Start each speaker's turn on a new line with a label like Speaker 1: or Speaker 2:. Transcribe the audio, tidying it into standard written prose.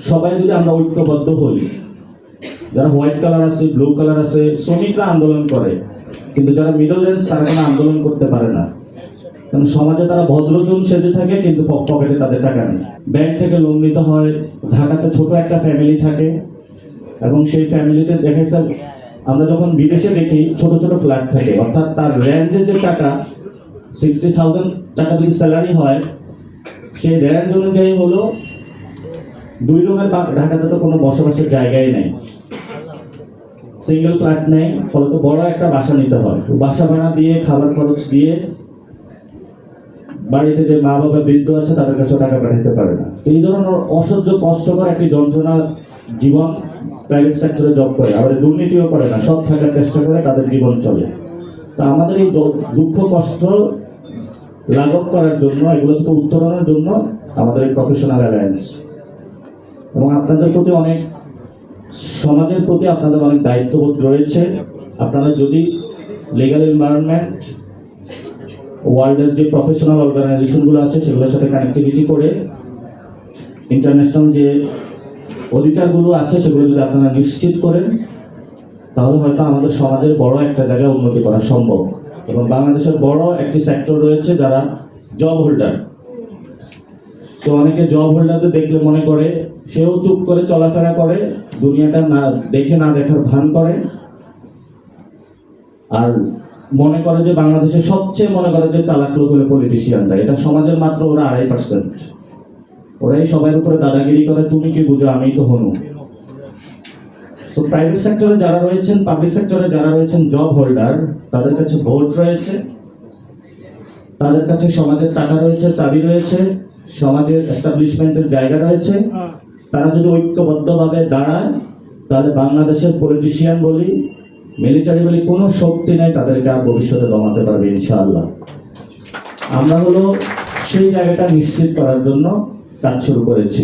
Speaker 1: সবাই যদি আমরা ঐক্যবদ্ধ হই, যারা হোয়াইট কালার আছে, ব্লু কালার আছে, শ্রমিকরা আন্দোলন করে, কিন্তু যারা মিডল রেঞ্জ তারা কোনো আন্দোলন করতে পারে না। কারণ সমাজে তারা ভদ্রজন সেজে থাকে, কিন্তু পকেটে তাদের টাকা নেই। ব্যাংক থেকে লোন নিতে হয়। ঢাকাতে ছোট একটা ফ্যামিলি থাকে, এবং সেই ফ্যামিলিতে দেখা যাচ্ছে আমরা যখন বিদেশে দেখি ছোট ছোট ফ্ল্যাট থাকে, অর্থাৎ তার রেঞ্জের যে টাকা 60,000 টাকা যদি স্যালারি হয়, সেই রেঞ্জ অনুযায়ী হলো 2 রুমের। ঢাকাতে তো কোনো বসবাসের জায়গাই নেই, সিঙ্গেল ফ্ল্যাট নেই, ফলে তো বড় একটা বাসা নিতে হয়। বাসা ভাড়া দিয়ে, খাবার খরচ দিয়ে, বাড়িতে যে মা বাবা বৃদ্ধ আছে তাদের কাছে টাকা পাঠাতে পারে না। এই ধরনের অসহ্য কষ্টকর একটি যন্ত্রণার জীবন প্রাইভেট সেক্টরে জব করে, আবার দুর্নীতিও করে না, সব থাকার চেষ্টা করে, তাদের জীবন চলে। তা আমাদের এই দুঃখ কষ্ট লাঘব করার জন্য, এগুলো থেকে উত্তরণের জন্য আমাদের এই প্রফেশনাল অ্যালায়েন্স, এবং আপনাদের প্রতি অনেক, সমাজের প্রতি আপনাদের অনেক দায়িত্ববোধ রয়েছে। আপনারা যদি লিগ্যাল এনভায়রনমেন্ট, ওয়ার্ল্ডের যে প্রফেশনাল অর্গানাইজেশনগুলো আছে সেগুলোর সাথে কানেক্টিভিটি করে ইন্টারন্যাশনাল যে অধিকারগুলো আছে সেগুলো যদি আপনারা নিশ্চিত করেন, তাহলে হয়তো আমাদের সমাজের বড় একটা জায়গায় উন্নতি করা সম্ভব। এবং বাংলাদেশের বড় একটি সেক্টর রয়েছে যারা জব হোল্ডার। তো অনেকে জব হোল্ডারদের দেখলে মনে করে সেও চুপ করে চলাফেরা করে, দুনিয়াটা না দেখে না দেখার ভান করে, আর মনে করে যে বাংলাদেশের সবচেয়ে মনে করে যে চালাক লোক হলো পলিটিশিয়ানরা। এটা সমাজের মাত্র ওরা 2.5%। ওরাই সবার উপরে দাদাগিরি করে, তুমি কি বুঝো, আমি তো হনু। তো প্রাইভেট সেক্টরে যারা রয়েছেন, পাবলিক সেক্টরে যারা রয়েছেন জব হোল্ডার, তাদের কাছে ভোট রয়েছে, তাদের কাছে সমাজের টাকা রয়েছে, চাবি রয়েছে, সমাজের এস্টাবলিশমেন্টের জায়গা রয়েছে। তারা যদি ঐক্যবদ্ধভাবে দাঁড়ায়, তাহলে বাংলাদেশের পলিটিশিয়ান বলি, মিলিটারি বলি, কোনো শক্তি নেই তাদেরকে আর ভবিষ্যতে দমাতে পারবে ইনশাআল্লাহ। আমরা হলো সেই জায়গাটা নিশ্চিত করার জন্য কাজ শুরু করেছি।